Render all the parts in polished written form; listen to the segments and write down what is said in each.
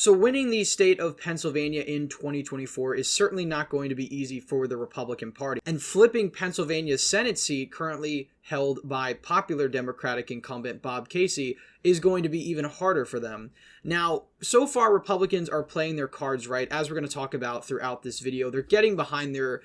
So winning the state of Pennsylvania in 2024 is certainly not going to be easy for the Republican Party. And flipping Pennsylvania's Senate seat, currently held by popular Democratic incumbent Bob Casey, is going to be even harder for them. Now, so far Republicans are playing their cards right, as we're going to talk about throughout this video. They're getting behind their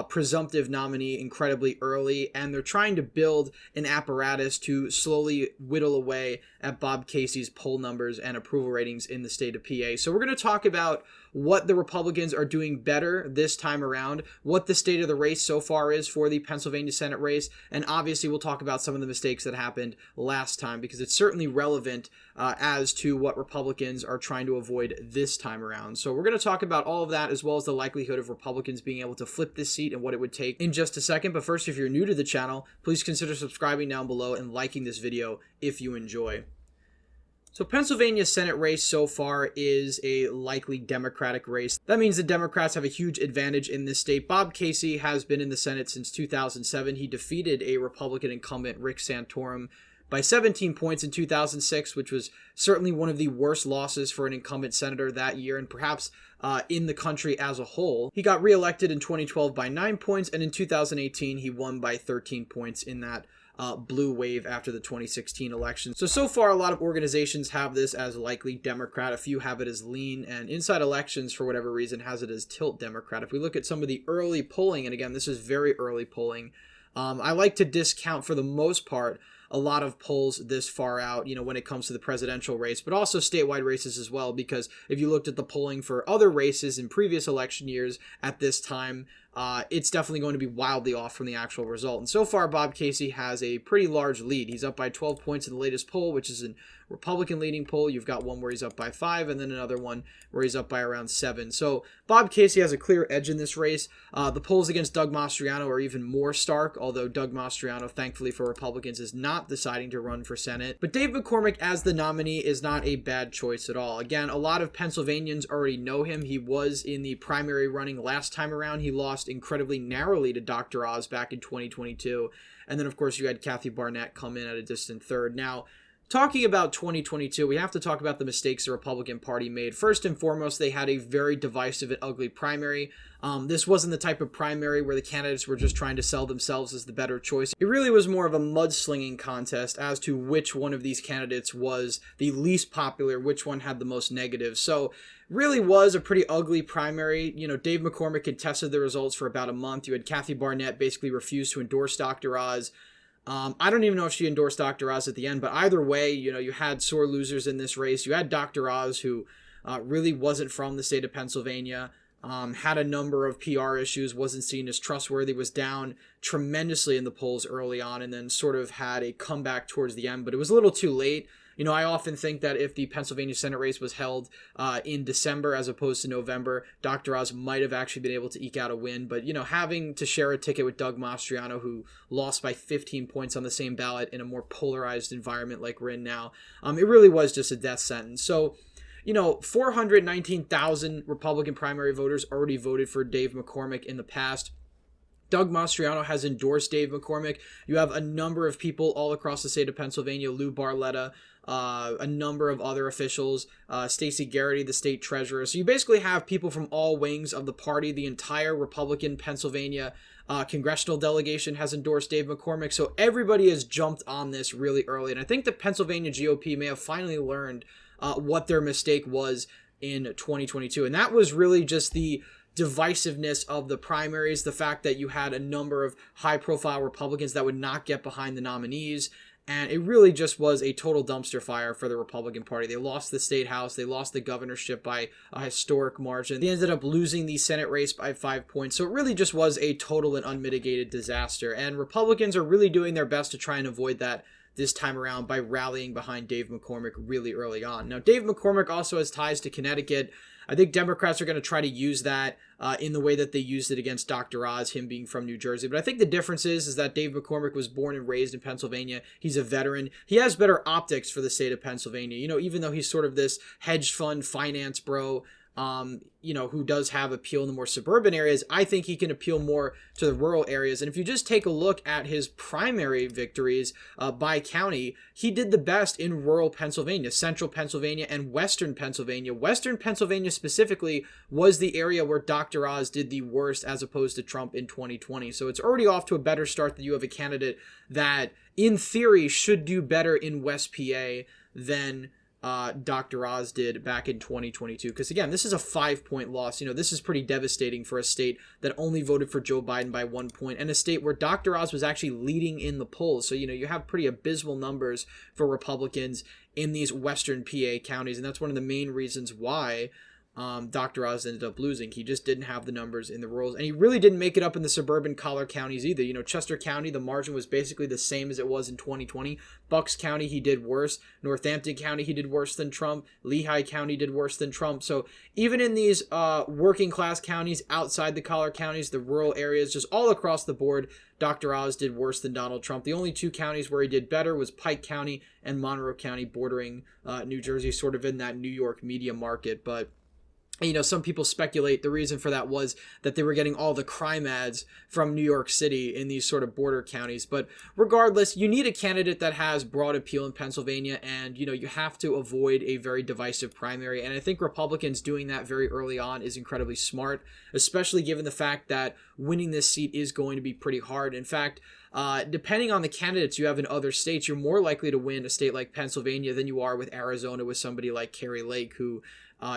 presumptive nominee incredibly early, and they're trying to build an apparatus to slowly whittle away at Bob Casey's poll numbers and approval ratings in the state of PA. So we're going to talk about what the Republicans are doing better this time around, what the state of the race so far is for the Pennsylvania Senate race, and obviously we'll talk about some of the mistakes that happened last time, because it's certainly relevant as to what Republicans are trying to avoid this time around. So we're going to talk about all of that, as well as the likelihood of Republicans being able to flip this seat and what it would take in just a second. But first, if you're new to the channel, please consider subscribing down below and liking this video if you enjoy. So Pennsylvania Senate race so far is a likely Democratic race. That means the Democrats have a huge advantage in this state. Bob Casey has been in the Senate since 2007. He defeated a Republican incumbent, Rick Santorum, by 17 points in 2006, which was certainly one of the worst losses for an incumbent senator that year, and perhaps in the country as a whole. He got reelected in 2012 by 9 points, and in 2018 he won by 13 points in that blue wave after the 2016 election. So far, a lot of organizations have this as likely Democrat. A few have it as lean, and Inside Elections, for whatever reason, has it as tilt Democrat. If we look at some of the early polling, and again, this is very early polling, I like to discount, for the most part, a lot of polls this far out, when it comes to the presidential race, but also statewide races as well, because if you looked at the polling for other races in previous election years at this time, it's definitely going to be wildly off from the actual result. And so far, Bob Casey has a pretty large lead. He's up by 12 points in the latest poll, which is a Republican leading poll. You've got one where he's up by 5, and then another one where he's up by around 7. So Bob Casey has a clear edge in this race. The polls against Doug Mastriano are even more stark, although Doug Mastriano, thankfully for Republicans, is not deciding to run for Senate. But Dave McCormick as the nominee is not a bad choice at all. Again, a lot of Pennsylvanians already know him. He was in the primary running last time around. He lost incredibly narrowly to Dr. Oz back in 2022. And then, of course, you had Kathy Barnett come in at a distant third. Now, talking about 2022, we have to talk about the mistakes the Republican Party made. First and foremost, they had a very divisive and ugly primary. This wasn't the type of primary where the candidates were just trying to sell themselves as the better choice. It really was more of a mudslinging contest as to which one of these candidates was the least popular, which one had the most negatives. So really was a pretty ugly primary. Dave McCormick contested the results for about a month. You had Kathy Barnett basically refuse to endorse Dr. Oz. I don't even know if she endorsed Dr. Oz at the end, but either way, you had sore losers in this race. You had Dr. Oz, who really wasn't from the state of Pennsylvania, had a number of PR issues, wasn't seen as trustworthy, was down tremendously in the polls early on, and then sort of had a comeback towards the end, but it was a little too late. I often think that if the Pennsylvania Senate race was held in December as opposed to November, Dr. Oz might have actually been able to eke out a win. But, having to share a ticket with Doug Mastriano, who lost by 15 points on the same ballot in a more polarized environment like we're in now, it really was just a death sentence. So, 419,000 Republican primary voters already voted for Dave McCormick in the past. Doug Mastriano has endorsed Dave McCormick. You have a number of people all across the state of Pennsylvania, Lou Barletta, a number of other officials, Stacey Garrity, the state treasurer. So you basically have people from all wings of the party. The entire Republican Pennsylvania congressional delegation has endorsed Dave McCormick. So everybody has jumped on this really early. And I think the Pennsylvania GOP may have finally learned what their mistake was in 2022. And that was really just the divisiveness of the primaries, the fact that you had a number of high-profile Republicans that would not get behind the nominees, and it really just was a total dumpster fire for the Republican Party. They lost the state house, they lost the governorship by a historic margin, they ended up losing the Senate race by 5 points, so it really just was a total and unmitigated disaster, and Republicans are really doing their best to try and avoid that this time around by rallying behind Dave McCormick really early on. Now, Dave McCormick also has ties to Connecticut. I think Democrats are going to try to use that in the way that they used it against Dr. Oz, him being from New Jersey. But I think the difference is that Dave McCormick was born and raised in Pennsylvania. He's a veteran. He has better optics for the state of Pennsylvania. Even though he's sort of this hedge fund finance bro, who does have appeal in the more suburban areas. I think he can appeal more to the rural areas. And if you just take a look at his primary victories by county, he did the best in rural Pennsylvania, central Pennsylvania, and western Pennsylvania. Western Pennsylvania specifically was the area where Dr. Oz did the worst as opposed to Trump in 2020. So it's already off to a better start that you have a candidate that, in theory, should do better in West PA than Dr. Oz did back in 2022. Because again, this is a 5-point loss. This is pretty devastating for a state that only voted for Joe Biden by 1 point, and a state where Dr. Oz was actually leading in the polls. So, you have pretty abysmal numbers for Republicans in these Western PA counties. And that's one of the main reasons why Dr. Oz ended up losing. He just didn't have the numbers in the rurals, and he really didn't make it up in the suburban collar counties either. Chester County, the margin was basically the same as it was in 2020. Bucks County, he did worse. Northampton County, he did worse than Trump. Lehigh County did worse than Trump. So even in these working class counties outside the collar counties, the rural areas, just all across the board, Dr. Oz did worse than Donald Trump. The only two counties where he did better was Pike County and Monroe County, bordering New Jersey, sort of in that New York media market. But some people speculate the reason for that was that they were getting all the crime ads from New York City in these sort of border counties. But regardless, you need a candidate that has broad appeal in Pennsylvania, and, you have to avoid a very divisive primary. And I think Republicans doing that very early on is incredibly smart, especially given the fact that winning this seat is going to be pretty hard. In fact, depending on the candidates you have in other states, you're more likely to win a state like Pennsylvania than you are with Arizona with somebody like Kari Lake, who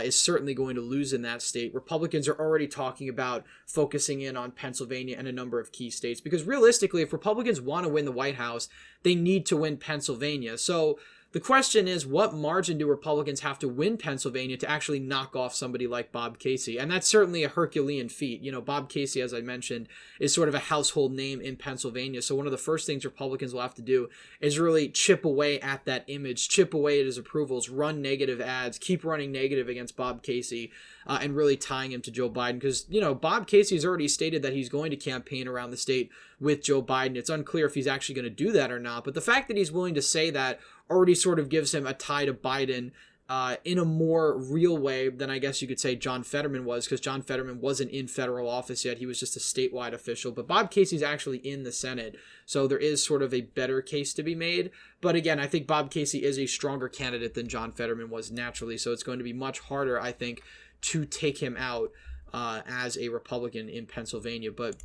is certainly going to lose in that state. Republicans are already talking about focusing in on Pennsylvania and a number of key states, because realistically, if Republicans want to win the White House, they need to win Pennsylvania. So the question is, what margin do Republicans have to win Pennsylvania to actually knock off somebody like Bob Casey? And that's certainly a Herculean feat. Bob Casey, as I mentioned, is sort of a household name in Pennsylvania. So one of the first things Republicans will have to do is really chip away at that image, chip away at his approvals, run negative ads, keep running negative against Bob Casey, and really tying him to Joe Biden. Because, Bob Casey has already stated that he's going to campaign around the state with Joe Biden. It's unclear if he's actually going to do that or not. But the fact that he's willing to say that already sort of gives him a tie to Biden in a more real way than I guess you could say John Fetterman was, because John Fetterman wasn't in federal office yet. He was just a statewide official. But Bob Casey's actually in the Senate, so there is sort of a better case to be made. But again, I think Bob Casey is a stronger candidate than John Fetterman was naturally, so it's going to be much harder, I think, to take him out as a Republican in Pennsylvania. But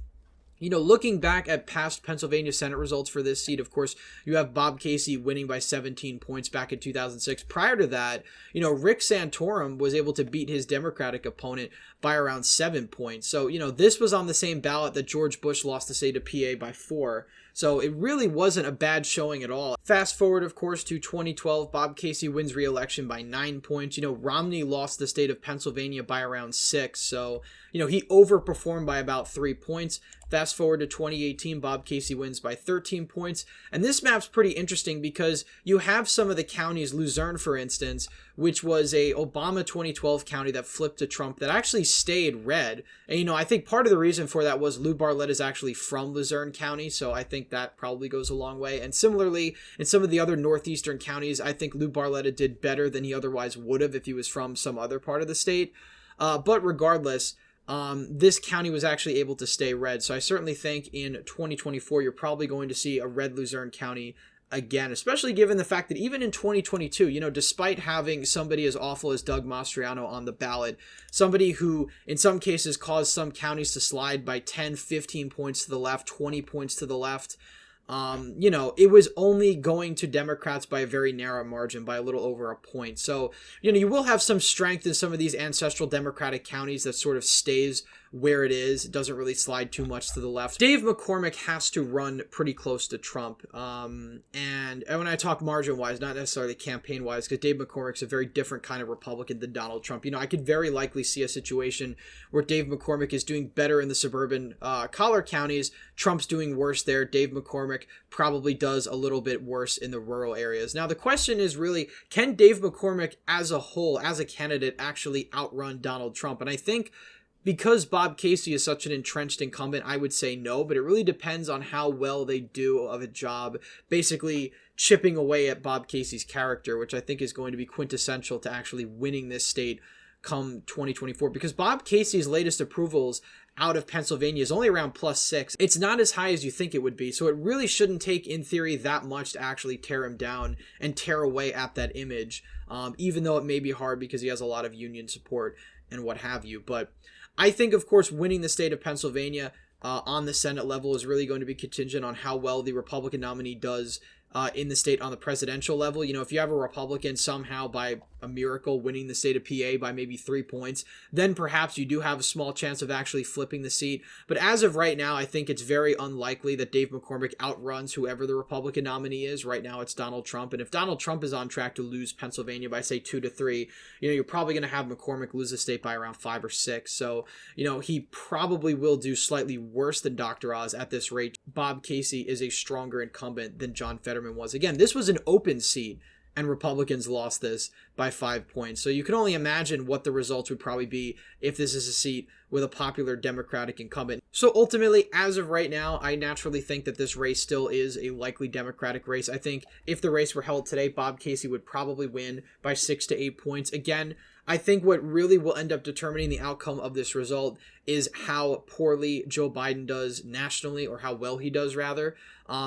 looking back at past Pennsylvania Senate results for this seat, of course, you have Bob Casey winning by 17 points back in 2006. Prior to that, Rick Santorum was able to beat his Democratic opponent by around 7 points. So, this was on the same ballot that George Bush lost the state of PA by 4. So it really wasn't a bad showing at all. Fast forward, of course, to 2012, Bob Casey wins re-election by 9 points. Romney lost the state of Pennsylvania by around 6. So, he overperformed by about 3 points. Fast forward to 2018, Bob Casey wins by 13 points. And this map's pretty interesting because you have some of the counties, Luzerne, for instance, which was a Obama 2012 county that flipped to Trump, that actually stayed red. And, I think part of the reason for that was Lou Bartlett is actually from Luzerne County, so I think that probably goes a long way. And similarly, in some of the other northeastern counties, I think Lou Bartlett did better than he otherwise would have if he was from some other part of the state. But regardless, this county was actually able to stay red. So I certainly think in 2024, you're probably going to see a red Luzerne County again, especially given the fact that even in 2022, despite having somebody as awful as Doug Mastriano on the ballot, somebody who in some cases caused some counties to slide by 10, 15 points to the left, 20 points to the left, it was only going to Democrats by a very narrow margin, by a little over a point. So, you will have some strength in some of these ancestral Democratic counties that sort of stays where it is. It doesn't really slide too much to the left. Dave McCormick has to run pretty close to Trump. And when I talk margin-wise, not necessarily campaign-wise, because Dave McCormick's a very different kind of Republican than Donald Trump. I could very likely see a situation where Dave McCormick is doing better in the suburban collar counties. Trump's doing worse there. Dave McCormick probably does a little bit worse in the rural areas. Now, the question is really, can Dave McCormick as a whole, as a candidate, actually outrun Donald Trump? And I think because Bob Casey is such an entrenched incumbent, I would say no, but it really depends on how well they do of a job basically chipping away at Bob Casey's character, which I think is going to be quintessential to actually winning this state come 2024, because Bob Casey's latest approvals out of Pennsylvania is only around +6. It's not as high as you think it would be. So it really shouldn't take, in theory, that much to actually tear him down and tear away at that image, even though it may be hard because he has a lot of union support and what have you. But I think, of course, winning the state of Pennsylvania on the Senate level is really going to be contingent on how well the Republican nominee does in the state on the presidential level. You know, if you have a Republican somehow by a miracle winning the state of PA by maybe 3 points, then perhaps you do have a small chance of actually flipping the seat. But as of right now, I think it's very unlikely that Dave McCormick outruns whoever the Republican nominee is. Right now, it's Donald Trump. And if Donald Trump is on track to lose Pennsylvania by, say, 2-3, you know, you're probably going to have McCormick lose the state by around 5 or 6. So, you know, he probably will do slightly worse than Dr. Oz at this rate. Bob Casey is a stronger incumbent than John Fetterman was. Again, this was an open seat, and Republicans lost this by 5 points. So you can only imagine what the results would probably be if this is a seat with a popular Democratic incumbent. So ultimately, as of right now, I naturally think that this race still is a likely Democratic race. I think if the race were held today, Bob Casey would probably win by 6 to 8 points. Again, I think what really will end up determining the outcome of this result is how poorly Joe Biden does nationally, or how well he does, rather.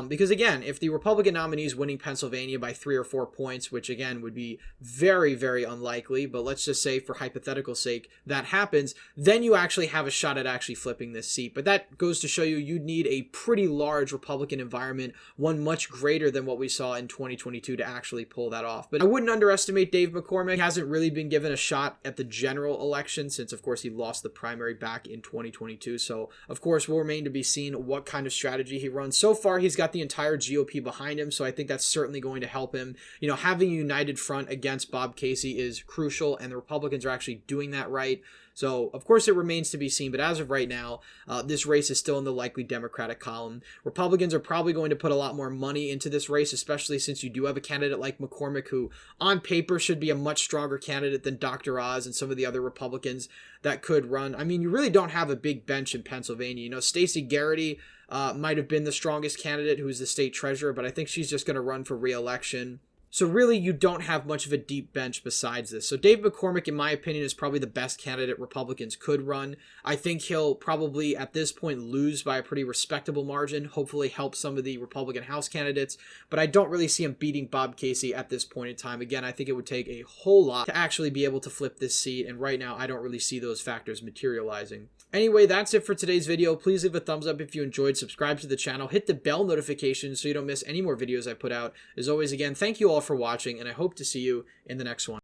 Because again, if the Republican nominee is winning Pennsylvania by 3 or 4 points, which again would be very, very unlikely, but let's just say for hypothetical sake that happens, then you actually have a shot at actually flipping this seat. But that goes to show you you'd need a pretty large Republican environment, one much greater than what we saw in 2022, to actually pull that off. But I wouldn't underestimate Dave McCormick. He hasn't really been given a shot at the general election since, of course, he lost the primary back in 2022. So, of course, will remain to be seen what kind of strategy he runs. So far, he's got the entire GOP behind him, so I think that's certainly going to help him. You know, having a united front against Bob Casey is crucial, and the Republicans are actually doing that right. So, of course, it remains to be seen, but as of right now, this race is still in the likely Democratic column. Republicans are probably going to put a lot more money into this race, especially since you do have a candidate like McCormick, who on paper should be a much stronger candidate than Dr. Oz and some of the other Republicans that could run. I mean, you really don't have a big bench in Pennsylvania. You know, Stacey Garrity might have been the strongest candidate, who's the state treasurer, but I think she's just going to run for re-election. So really, you don't have much of a deep bench besides this. So Dave McCormick, in my opinion, is probably the best candidate Republicans could run. I think he'll probably, at this point, lose by a pretty respectable margin, hopefully help some of the Republican House candidates, but I don't really see him beating Bob Casey at this point in time. Again, I think it would take a whole lot to actually be able to flip this seat, and right now, I don't really see those factors materializing. Anyway, that's it for today's video. Please leave a thumbs up if you enjoyed, subscribe to the channel, hit the bell notification so you don't miss any more videos I put out. As always, again, thank you all for watching, and I hope to see you in the next one.